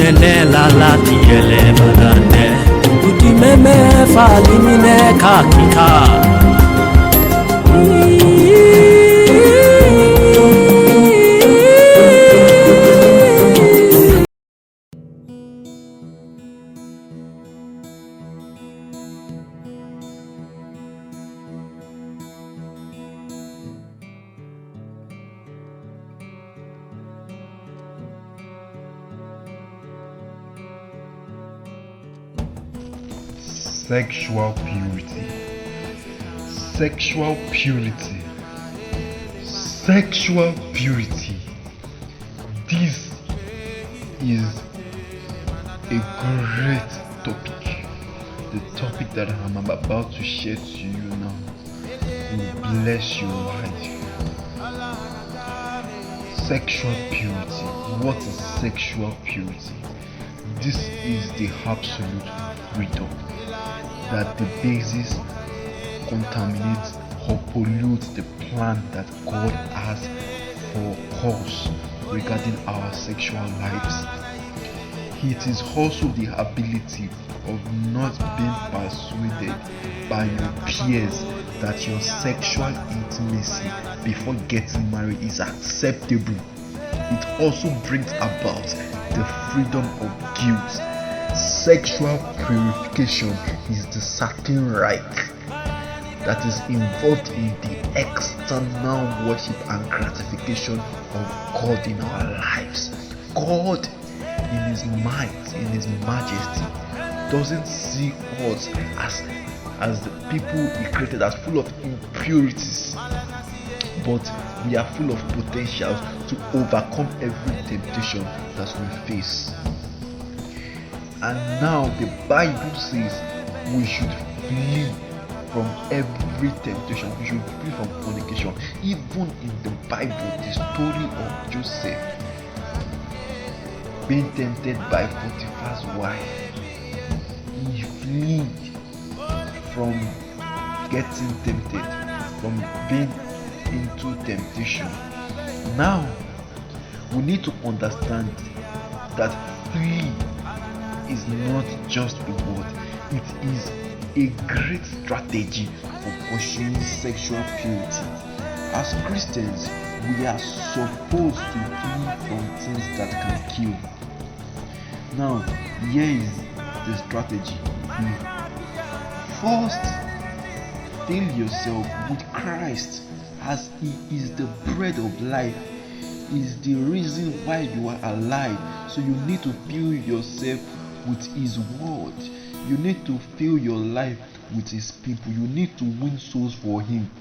nene la la tiele badane uti meme falimine kakika. Sexual purity. Sexual purity. Sexual purity. This is a great topic. The topic that I'm about to share to you now will bless your life. Sexual purity. What is sexual purity? This is the absolute freedom that the basis contaminates or pollutes the plan that God has for us regarding our sexual lives. It is also the ability of not being persuaded by your peers that your sexual intimacy before getting married is acceptable. It also brings about the freedom of guilt. Sexual purification is the certain right that is involved in the external worship and gratification of God in our lives. God, in His might, in His majesty, doesn't see us as the people He created as full of impurities, but we are full of potentials to overcome every temptation that we face. And now the Bible says we should flee from every temptation. We should flee from fornication. Even in the Bible, the story of Joseph being tempted by Potiphar's wife, he fled from getting tempted, from being into temptation. Now we need to understand that flee is not just a word, it is a great strategy for pursuing sexual purity. As Christians, we are supposed to flee from things that can kill. Now, here is the strategy. First, fill yourself with Christ, as He is the bread of life. He is the reason why you are alive. So you need to fill yourself with His word. You need to fill your life with His people. You need to win souls for Him.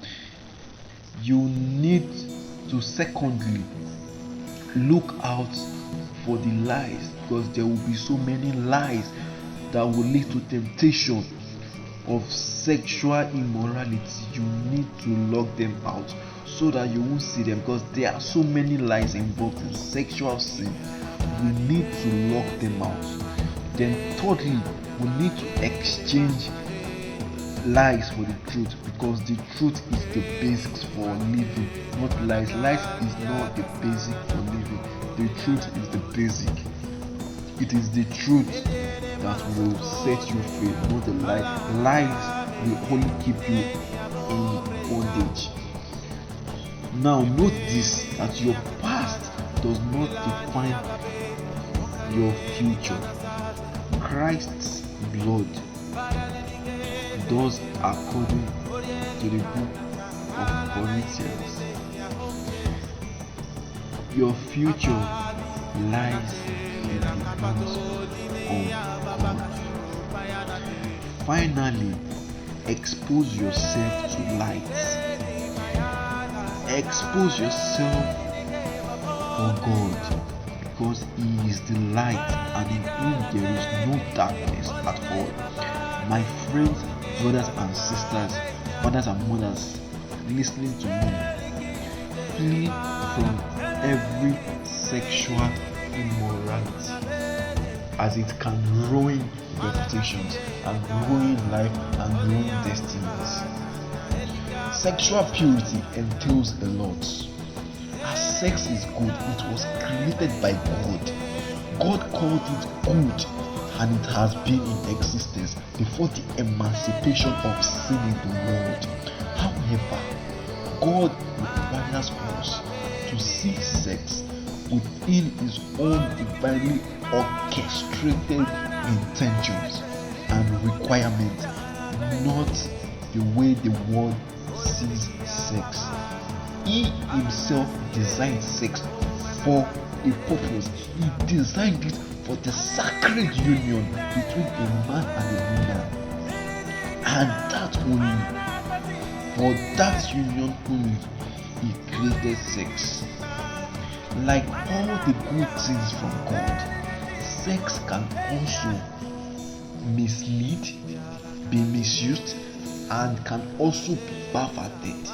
You need to secondly look out for the lies, because there will be so many lies that will lead to temptation of sexual immorality. You need to lock them out so that you won't see them, because there are so many lies involved in sexual sin. We need to lock them out. Then thirdly, we need to exchange lies for the truth, because the truth is the basics for living, not lies. Lies is not the basic for living. The truth is the basic. It is the truth that will set you free, not the lie. Lies will only keep you in bondage. Now note this, that your past does not define your future. Christ's blood does, according to the book of Corinthians. Your future lies in the hands of God. Finally, expose yourself to light. Expose yourself for God, because He is the light, and in Him there is no darkness at all. My friends, brothers and sisters, fathers and mothers listening to me, flee from every sexual immorality, as it can ruin reputations and ruin life and ruin destinies. Sexual purity entails a lot. As sex is good, it was created by God. God called it good, and it has been in existence before the emancipation of sin in the world. However, God requires us to see sex within His own divinely orchestrated intentions and requirements, not the way the world sees sex. He Himself designed sex for a purpose. He designed it for the sacred union between a man and a woman, and that only, for that union only, He created sex. Like all the good things from God, sex can also mislead, be misused, and can also be perverted.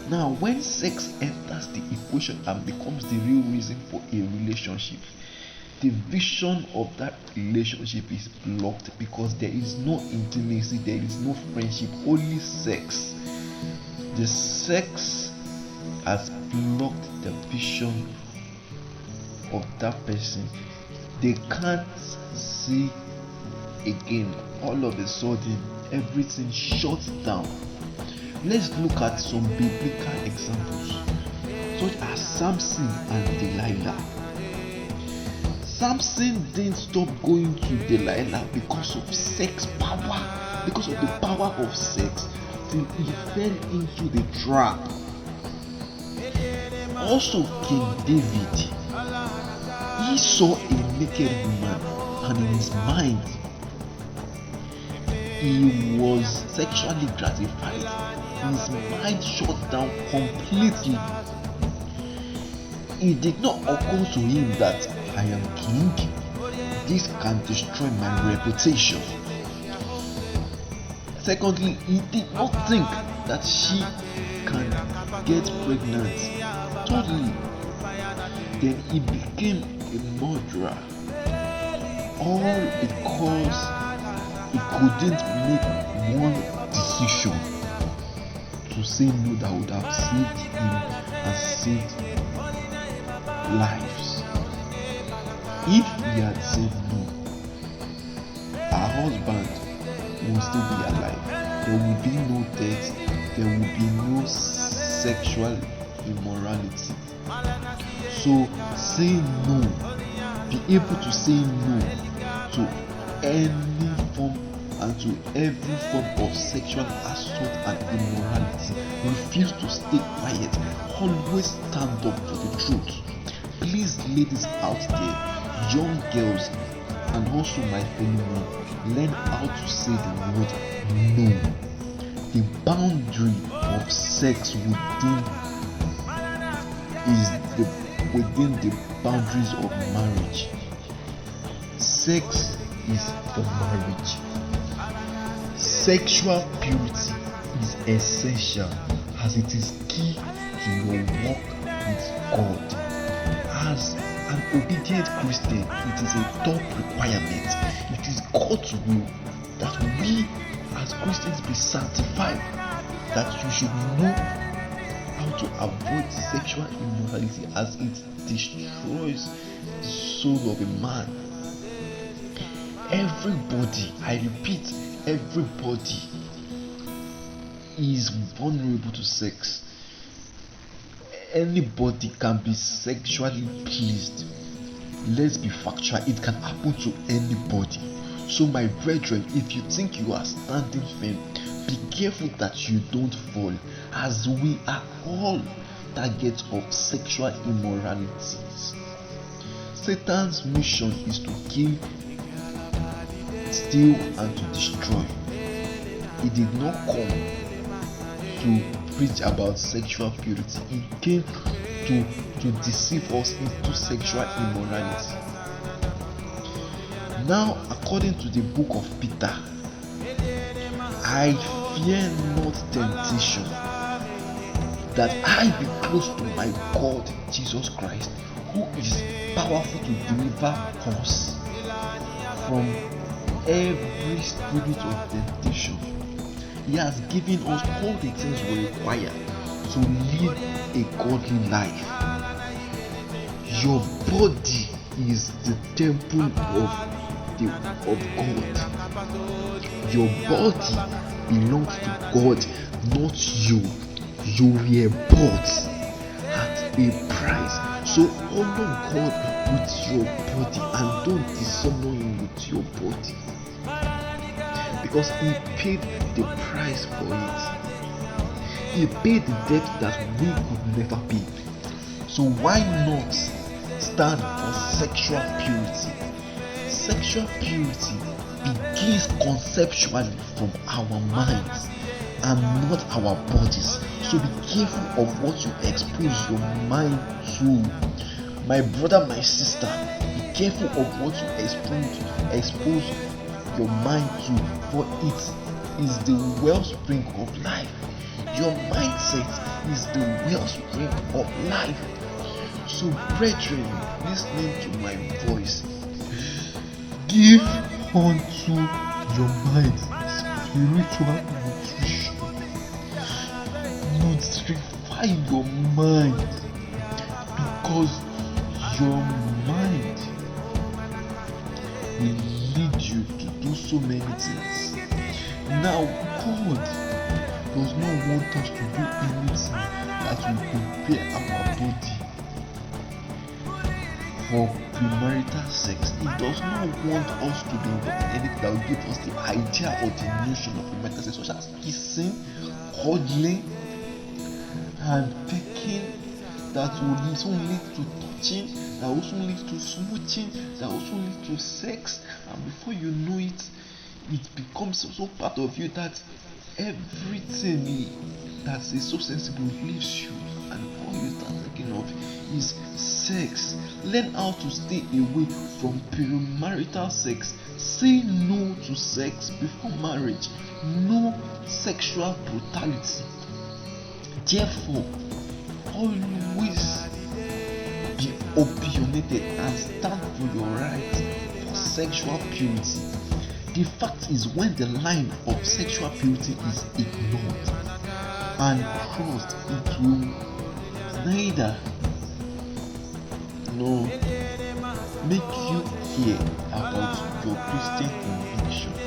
Now, when sex enters the equation and becomes the real reason for a relationship, the vision of that relationship is blocked because there is no intimacy, there is no friendship, only sex. The sex has blocked the vision of that person. They can't see again. All of a sudden, everything shuts down. Let's look at some biblical examples, such as Samson and Delilah. Samson didn't stop going to Delilah because of sex power, because of the power of sex, till he fell into the trap. Also, King David, he saw a naked woman, and in his mind, he was sexually gratified. His mind shut down completely. It did not occur to him that I am king. This can destroy my reputation. Secondly, he did not think that she can get pregnant. Thirdly, then he became a murderer. All because he couldn't make one decision to say no that would have saved him and saved lives. If he had said no, her husband will still be alive. There will be no death, there will be no sexual immorality. So say no, be able to say no to any form and to every form of sexual assault and immorality. Refuse to stay quiet. Always stand up for the truth. Please, ladies out there, young girls, and also my fellow men, learn how to say the word no. The boundary of sex within the boundaries of marriage. Sex is for marriage. Sexual purity is essential, as it is key to your walk with God. As an obedient Christian, it is a top requirement. It is God's will that we as Christians be sanctified, that you should know how to avoid sexual immorality, as it destroys the soul of a man. Everybody, I repeat, everybody is vulnerable to sex. Anybody can be sexually pleased. Let's be factual, it can happen to anybody. So my brethren, if you think you are standing firm, be careful that you don't fall, as we are all targets of sexual immoralities. Satan's mission is to kill, steal, and to destroy. He did not come to preach about sexual purity. He came to deceive us into sexual immorality. Now, according to the book of Peter, I fear not temptation, that I be close to my God Jesus Christ, who is powerful to deliver us from every spirit of temptation. He has given us all the things we require to live a godly life. Your body is the temple of God. Your body belongs to God, not you. You were bought at a price. So honor God with your body and don't dishonor him with your body, because he paid the price for it. He paid the debt that we could never pay. So why not stand for sexual purity? Sexual purity begins conceptually from our minds and not our bodies. So be careful of what you expose your mind to. My brother, my sister, be careful of what you expose your mind to, for it is the wellspring of life. Your mindset is the wellspring of life. So brethren, listening to my voice, give unto your mind spiritual nutrition. Nutrify your mind, because your mind will lead you to do so many things. Now, God does not want us to do anything that will prepare our body for premarital sex. He does not want us to do anything that will give us the idea or the notion of premarital sex, such as kissing, cuddling, and taking, that will also lead to touching, that also leads to smooching, that also leads to sex, and before you know it, it becomes so part of you that everything that is so sensible leaves you, and all you start thinking of is sex. Learn how to stay away from premarital sex. Say no to sex before marriage. No sexual brutality. Therefore, always be opinionated and stand for your right for sexual purity. The fact is, when the line of sexual purity is ignored and crossed, it will neither make you care about your Christian convictions,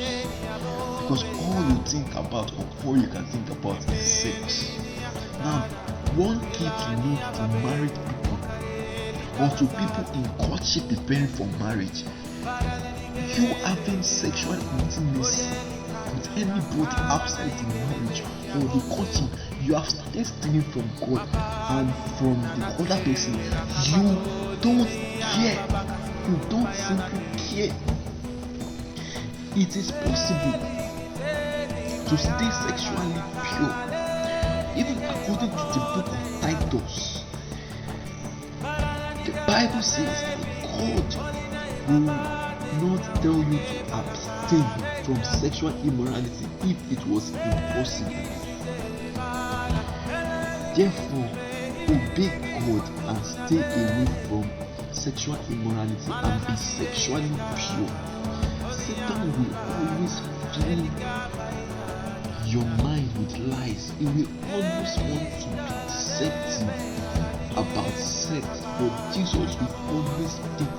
because all you think about, or all you can think about, is sex. Now, one key to know to married people, or to people in courtship preparing for marriage, you having sexual intimacy with anybody outside the marriage or the courtship, you have started stealing from God and from the other person. You don't care. You don't simply care. It is possible to stay sexually pure, even according to the book of Titus. The Bible says that God will not tell you to abstain from sexual immorality if it was impossible. Therefore, obey God and stay away from sexual immorality and be sexually pure. Satan will always fill your mind with lies. He will always want to be deceptive about sex, but Jesus will always speak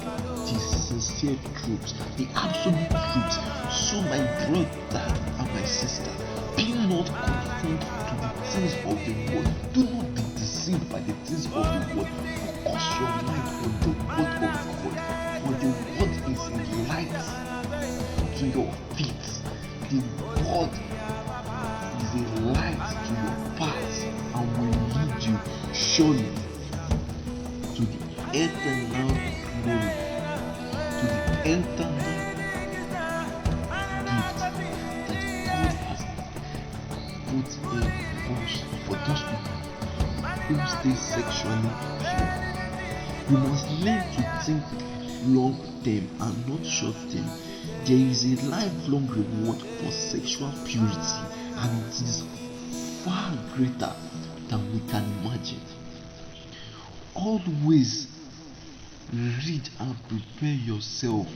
the sincere truths, the absolute truths. So my brother and my sister, be not conformed to the things of the world. Do not be deceived by the things of the world. Focus your mind on the word of God, for the word is a light to your feet. The word is a light to your path and will lead you surely to the eternal glory, to the eternal gift that God has put in us for those people who stay sexually pure. You must learn to think long term and not short term. There is a lifelong reward for sexual purity, and it is far greater than we can imagine. Always read and prepare yourself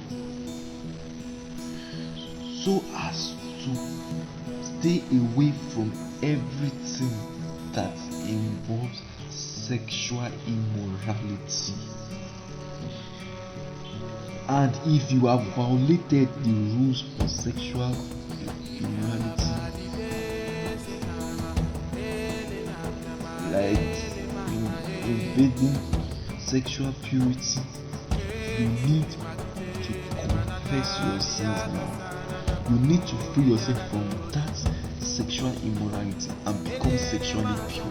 so as to stay away from everything that involves sexual immorality. And if you have violated the rules of sexual immorality, like invading sexual purity, you need to confess your sins now. You need to free yourself from that sexual immorality and become sexually pure.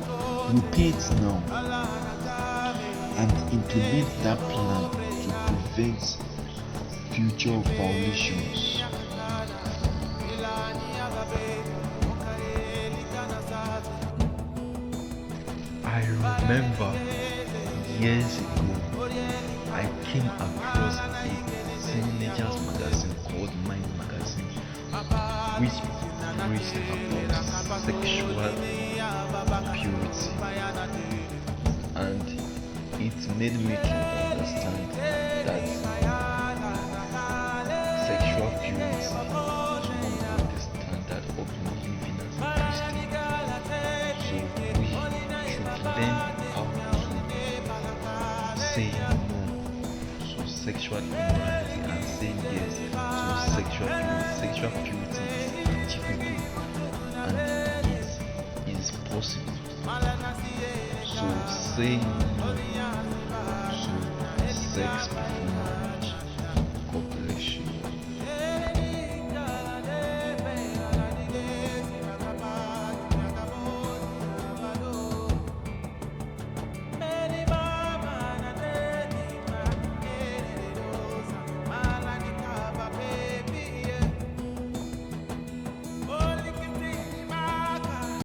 Repent now and implement that plan to prevent future violations. I remember years ago, I came across a teenagers magazine called Mind Magazine, which preached about sexual purity, and it made me to understand that sexual purity is one of the standard of living as a Christian. So we should learn how to say no to sexual immorality and say yes to sexual purity. Sexual purity is achievable and it is possible. So say no to sex